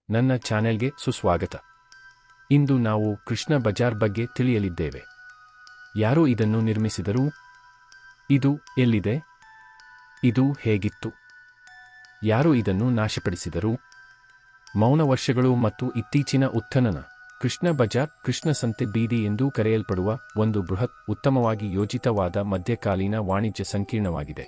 ನನ್ನ ಚಾನೆಲ್ಗೆ ಸುಸ್ವಾಗತ. ಇಂದು ನಾವು ಕೃಷ್ಣ ಬಜಾರ್ ಬಗ್ಗೆ ತಿಳಿಯಲಿದ್ದೇವೆ. ಯಾರು ಇದನ್ನು ನಿರ್ಮಿಸಿದರು? ಇದು ಎಲ್ಲಿದೆ? ಇದು ಹೇಗಿತ್ತು? ಯಾರು ಇದನ್ನು ನಾಶಪಡಿಸಿದರು? ಮೌನ ವರ್ಷಗಳು ಮತ್ತು ಇತ್ತೀಚಿನ ಉತ್ಥಾನ. ಕೃಷ್ಣ ಬಜಾರ್, ಕೃಷ್ಣ ಸಂತೆ ಬೀದಿ ಎಂದೂ ಕರೆಯಲ್ಪಡುವ ಒಂದು ಬೃಹತ್, ಉತ್ತಮವಾಗಿ ಯೋಜಿತವಾದ ಮಧ್ಯಕಾಲೀನ ವಾಣಿಜ್ಯ ಸಂಕೀರ್ಣವಾಗಿದೆ.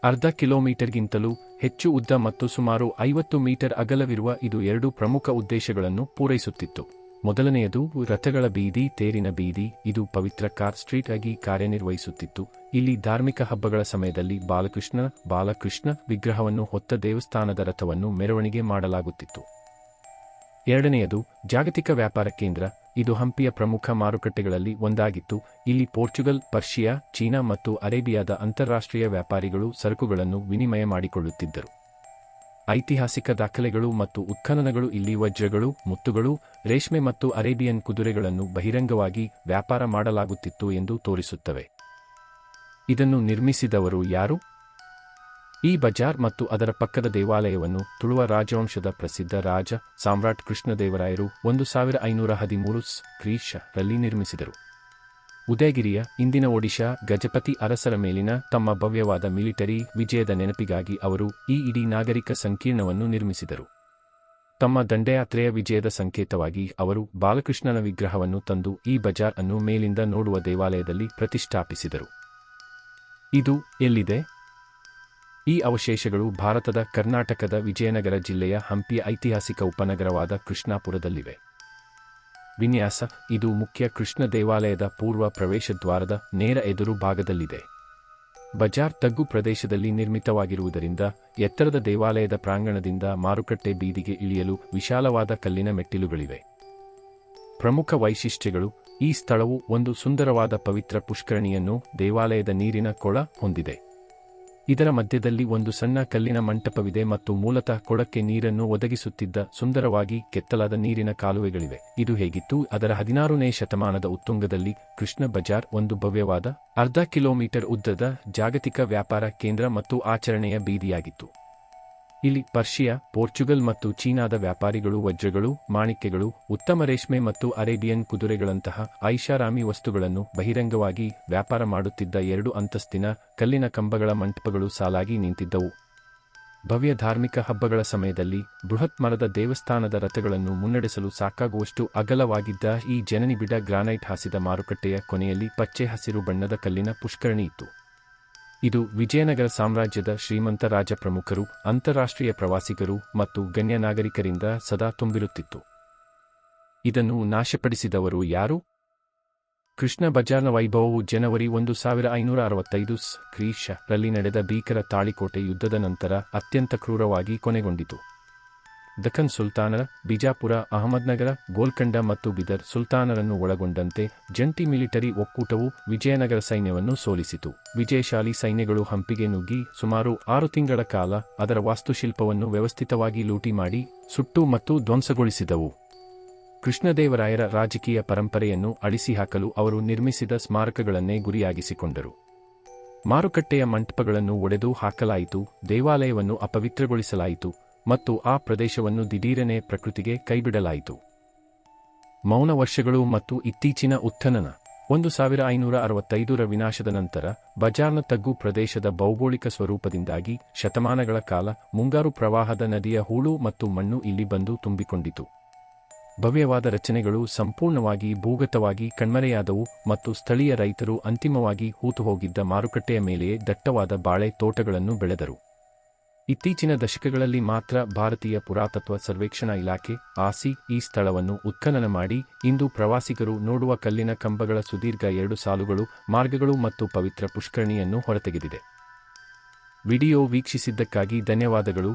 ಅರ್ಧ ಕಿಲೋಮೀಟರ್ಗಿಂತಲೂ ಹೆಚ್ಚು ಉದ್ದ ಮತ್ತು ಸುಮಾರು 50 ಮೀಟರ್ ಅಗಲವಿರುವ ಇದು 2 ಪ್ರಮುಖ ಉದ್ದೇಶಗಳನ್ನು ಪೂರೈಸುತ್ತಿತ್ತು. ಮೊದಲನೆಯದು ರಥಗಳ ಬೀದಿ, ತೇರಿನ ಬೀದಿ. ಇದು ಪವಿತ್ರ ಕಾರ್ ಸ್ಟ್ರೀಟ್ ಆಗಿ ಕಾರ್ಯನಿರ್ವಹಿಸುತ್ತಿತ್ತು. ಇಲ್ಲಿ ಧಾರ್ಮಿಕ ಹಬ್ಬಗಳ ಸಮಯದಲ್ಲಿ ಬಾಲಕೃಷ್ಣ ವಿಗ್ರಹವನ್ನು ಹೊತ್ತ ದೇವಸ್ಥಾನದ ರಥವನ್ನು ಮೆರವಣಿಗೆ ಮಾಡಲಾಗುತ್ತಿತ್ತು. ಎರಡನೆಯದು ಜಾಗತಿಕ ವ್ಯಾಪಾರ ಕೇಂದ್ರ. ಇದು ಹಂಪಿಯ ಪ್ರಮುಖ ಮಾರುಕಟ್ಟೆಗಳಲ್ಲಿ ಒಂದಾಗಿತ್ತು. ಇಲ್ಲಿ ಪೋರ್ಚುಗಲ್, ಪರ್ಷಿಯಾ, ಚೀನಾ ಮತ್ತು ಅರೇಬಿಯಾದ ಅಂತಾರಾಷ್ಟ್ರೀಯ ವ್ಯಾಪಾರಿಗಳು ಸರಕುಗಳನ್ನು ವಿನಿಮಯ ಮಾಡಿಕೊಳ್ಳುತ್ತಿದ್ದರು. ಐತಿಹಾಸಿಕ ದಾಖಲೆಗಳು ಮತ್ತು ಉತ್ಖನನಗಳು ಇಲ್ಲಿ ವಜ್ರಗಳು, ಮುತ್ತುಗಳು, ರೇಷ್ಮೆ ಮತ್ತು ಅರೇಬಿಯನ್ ಕುದುರೆಗಳನ್ನು ಬಹಿರಂಗವಾಗಿ ವ್ಯಾಪಾರ ಮಾಡಲಾಗುತ್ತಿತ್ತು ಎಂದು ತೋರಿಸುತ್ತವೆ. ಇದನ್ನು ನಿರ್ಮಿಸಿದವರು ಯಾರು? ಈ ಬಜಾರ್ ಮತ್ತು ಅದರ ಪಕ್ಕದ ದೇವಾಲಯವನ್ನು ತುಳುವ ರಾಜವಂಶದ ಪ್ರಸಿದ್ಧ ರಾಜ ಸಾಮ್ರಾಟ್ ಕೃಷ್ಣದೇವರಾಯರು 1513 ಕ್ರಿ.ಶ.ರಲ್ಲಿ ನಿರ್ಮಿಸಿದರು. ಉದಯಗಿರಿಯ, ಇಂದಿನ ಒಡಿಶಾ, ಗಜಪತಿ ಅರಸರ ಮೇಲಿನ ತಮ್ಮ ಭವ್ಯವಾದ ಮಿಲಿಟರಿ ವಿಜಯದ ನೆನಪಿಗಾಗಿ ಅವರು ಈ ಇಡೀ ನಾಗರಿಕ ಸಂಕೀರ್ಣವನ್ನು ನಿರ್ಮಿಸಿದರು. ತಮ್ಮ ದಂಡಯಾತ್ರೆಯ ವಿಜಯದ ಸಂಕೇತವಾಗಿ ಅವರು ಬಾಲಕೃಷ್ಣನ ವಿಗ್ರಹವನ್ನು ತಂದು ಈ ಬಜಾರ್ ಅನ್ನು ಮೇಲಿಂದ ನೋಡುವ ದೇವಾಲಯದಲ್ಲಿ ಪ್ರತಿಷ್ಠಾಪಿಸಿದರು. ಇದು ಎಲ್ಲಿದೆ? ಈ ಅವಶೇಷಗಳು ಭಾರತದ ಕರ್ನಾಟಕದ ವಿಜಯನಗರ ಜಿಲ್ಲೆಯ ಹಂಪಿಯ ಐತಿಹಾಸಿಕ ಉಪನಗರವಾದ ಕೃಷ್ಣಾಪುರದಲ್ಲಿವೆ. ವಿನ್ಯಾಸ. ಇದು ಮುಖ್ಯ ಕೃಷ್ಣ ದೇವಾಲಯದ ಪೂರ್ವ ಪ್ರವೇಶದ್ವಾರದ ನೇರ ಎದುರು ಭಾಗದಲ್ಲಿದೆ. ಬಜಾರ್ ತಗ್ಗು ಪ್ರದೇಶದಲ್ಲಿ ನಿರ್ಮಿತವಾಗಿರುವುದರಿಂದ ಎತ್ತರದ ದೇವಾಲಯದ ಪ್ರಾಂಗಣದಿಂದ ಮಾರುಕಟ್ಟೆ ಬೀದಿಗೆ ಇಳಿಯಲು ವಿಶಾಲವಾದ ಕಲ್ಲಿನ ಮೆಟ್ಟಿಲುಗಳಿವೆ. ಪ್ರಮುಖ ವೈಶಿಷ್ಟ್ಯಗಳು. ಈ ಸ್ಥಳವು ಒಂದು ಸುಂದರವಾದ ಪವಿತ್ರ ಪುಷ್ಕರಣಿಯನ್ನು ದೇವಾಲಯದ ನೀರಿನ ಕೊಳ ಹೊಂದಿದೆ. ಇದರ ಮಧ್ಯದಲ್ಲಿ ಒಂದು ಸಣ್ಣ ಕಲ್ಲಿನ ಮಂಟಪವಿದೆ ಮತ್ತು ಮೂಲತಃ ಕೊಳಕ್ಕೆ ನೀರನ್ನು ಒದಗಿಸುತ್ತಿದ್ದ ಸುಂದರವಾಗಿ ಕೆತ್ತಲಾದ ನೀರಿನ ಕಾಲುವೆಗಳಿವೆ. ಇದು ಹೇಗಿತ್ತು? ಅದರ 16ನೇ ಶತಮಾನದ ಉತ್ತುಂಗದಲ್ಲಿ ಕೃಷ್ಣ ಬಜಾರ್ ಒಂದು ಭವ್ಯವಾದ ಅರ್ಧ ಕಿಲೋಮೀಟರ್ ಉದ್ದದ ಜಾಗತಿಕ ವ್ಯಾಪಾರ ಕೇಂದ್ರ ಮತ್ತು ಆಚರಣೆಯ ಬೀದಿಯಾಗಿತ್ತು. ಇಲ್ಲಿ ಪರ್ಷಿಯಾ, ಪೋರ್ಚುಗಲ್ ಮತ್ತು ಚೀನಾದ ವ್ಯಾಪಾರಿಗಳು ವಜ್ರಗಳು, ಮಾಣಿಕ್ಯಗಳು, ಉತ್ತಮ ರೇಷ್ಮೆ ಮತ್ತು ಅರೇಬಿಯನ್ ಕುದುರೆಗಳಂತಹ ಐಷಾರಾಮಿ ವಸ್ತುಗಳನ್ನು ಬಹಿರಂಗವಾಗಿ ವ್ಯಾಪಾರ ಮಾಡುತ್ತಿದ್ದ 2 ಅಂತಸ್ತಿನ ಕಲ್ಲಿನ ಕಂಬಗಳ ಮಂಟಪಗಳು ಸಾಲಾಗಿ ನಿಂತಿದ್ದವು. ಭವ್ಯ ಧಾರ್ಮಿಕ ಹಬ್ಬಗಳ ಸಮಯದಲ್ಲಿ ಬೃಹತ್ ಮರದ ದೇವಸ್ಥಾನದ ರಥಗಳನ್ನು ಮುನ್ನಡೆಸಲು ಸಾಕಾಗುವಷ್ಟು ಅಗಲವಾಗಿದ್ದ ಈ ಜನನಿಬಿಡ ಗ್ರಾನೈಟ್ ಹಾಸಿದ ಮಾರುಕಟ್ಟೆಯ ಕೊನೆಯಲ್ಲಿ ಪಚ್ಚೆ ಹಸಿರು ಬಣ್ಣದ ಕಲ್ಲಿನ ಪುಷ್ಕರಣಿ ಇತ್ತು. ಇದು ವಿಜಯನಗರ ಸಾಮ್ರಾಜ್ಯದ ಶ್ರೀಮಂತ ರಾಜಪ್ರಮುಖರು, ಅಂತಾರಾಷ್ಟ್ರೀಯ ಪ್ರವಾಸಿಗರು ಮತ್ತು ಗಣ್ಯ ನಾಗರಿಕರಿಂದ ಸದಾ ತುಂಬಿರುತ್ತಿತ್ತು. ಇದನ್ನು ನಾಶಪಡಿಸಿದವರು ಯಾರು? ಕೃಷ್ಣ ಬಜಾರ್ನ ವೈಭವವು ಜನವರಿ 1565 ಕ್ರಿ.ಶ.ರಲ್ಲಿ ನಡೆದ ಭೀಕರ ತಾಳಿಕೋಟೆ ಯುದ್ಧದ ನಂತರ ಅತ್ಯಂತ ಕ್ರೂರವಾಗಿ ಕೊನೆಗೊಂಡಿತು. ದಖನ್ ಸುಲ್ತಾನರ, ಬಿಜಾಪುರ, ಅಹಮದ್ನಗರ, ಗೋಲ್ಕಂಡ ಮತ್ತು ಬಿದರ್ ಸುಲ್ತಾನರನ್ನು ಒಳಗೊಂಡಂತೆ ಜಂಟಿ ಮಿಲಿಟರಿ ಒಕ್ಕೂಟವು ವಿಜಯನಗರ ಸೈನ್ಯವನ್ನು ಸೋಲಿಸಿತು. ವಿಜಯಶಾಲಿ ಸೈನ್ಯಗಳು ಹಂಪಿಗೆ ನುಗ್ಗಿ ಸುಮಾರು 6 ತಿಂಗಳ ಕಾಲ ಅದರ ವಾಸ್ತುಶಿಲ್ಪವನ್ನು ವ್ಯವಸ್ಥಿತವಾಗಿ ಲೂಟಿ ಮಾಡಿ ಸುಟ್ಟು ಮತ್ತು ಧ್ವಂಸಗೊಳಿಸಿದವು. ಕೃಷ್ಣದೇವರಾಯರ ರಾಜಕೀಯ ಪರಂಪರೆಯನ್ನು ಅಳಿಸಿಹಾಕಲು ಅವರು ನಿರ್ಮಿಸಿದ ಸ್ಮಾರಕಗಳನ್ನೇ ಗುರಿಯಾಗಿಸಿಕೊಂಡರು. ಮಾರುಕಟ್ಟೆಯ ಮಂಟಪಗಳನ್ನು ಒಡೆದು ಹಾಕಲಾಯಿತು, ದೇವಾಲಯವನ್ನು ಅಪವಿತ್ರಗೊಳಿಸಲಾಯಿತು ಮತ್ತು ಆ ಪ್ರದೇಶವನ್ನು ದಿಢೀರನೆ ಪ್ರಕೃತಿಗೆ ಕೈಬಿಡಲಾಯಿತು. ಮೌನ ವರ್ಷಗಳು ಮತ್ತು ಇತ್ತೀಚಿನ ಉತ್ಥಾನ. 1565ರ ವಿನಾಶದ ನಂತರ ಬಜಾರ್ನ ತಗ್ಗು ಪ್ರದೇಶದ ಭೌಗೋಳಿಕ ಸ್ವರೂಪದಿಂದಾಗಿ ಶತಮಾನಗಳ ಕಾಲ ಮುಂಗಾರು ಪ್ರವಾಹದ ನದಿಯ ಹೂಳು ಮತ್ತು ಮಣ್ಣು ಇಲ್ಲಿ ಬಂದು ತುಂಬಿಕೊಂಡಿತು. ಭವ್ಯವಾದ ರಚನೆಗಳು ಸಂಪೂರ್ಣವಾಗಿ ಭೂಗತವಾಗಿ ಕಣ್ಮರೆಯಾದವು ಮತ್ತು ಸ್ಥಳೀಯ ರೈತರು ಅಂತಿಮವಾಗಿ ಹೂತುಹೋಗಿದ್ದ ಮಾರುಕಟ್ಟೆಯ ಮೇಲೆಯೇ ದಟ್ಟವಾದ ಬಾಳೆ ತೋಟಗಳನ್ನು ಬೆಳೆದರು. ಇತ್ತೀಚಿನ ದಶಕಗಳಲ್ಲಿ ಮಾತ್ರ ಭಾರತೀಯ ಪುರಾತತ್ವ ಸರ್ವೇಕ್ಷಣಾ ಇಲಾಖೆ ಆಸಿ ಈ ಸ್ಥಳವನ್ನು ಉತ್ಖನನ ಮಾಡಿ ಇಂದು ಪ್ರವಾಸಿಗರು ನೋಡುವ ಕಲ್ಲಿನ ಕಂಬಗಳ ಸುದೀರ್ಘ 2 ಸಾಲುಗಳು, ಮಾರ್ಗಗಳು ಮತ್ತು ಪವಿತ್ರ ಪುಷ್ಕರಣಿಯನ್ನು ಹೊರತೆಗೆದಿದೆ. ವಿಡಿಯೋ ವೀಕ್ಷಿಸಿದ್ದಕ್ಕಾಗಿ ಧನ್ಯವಾದಗಳು.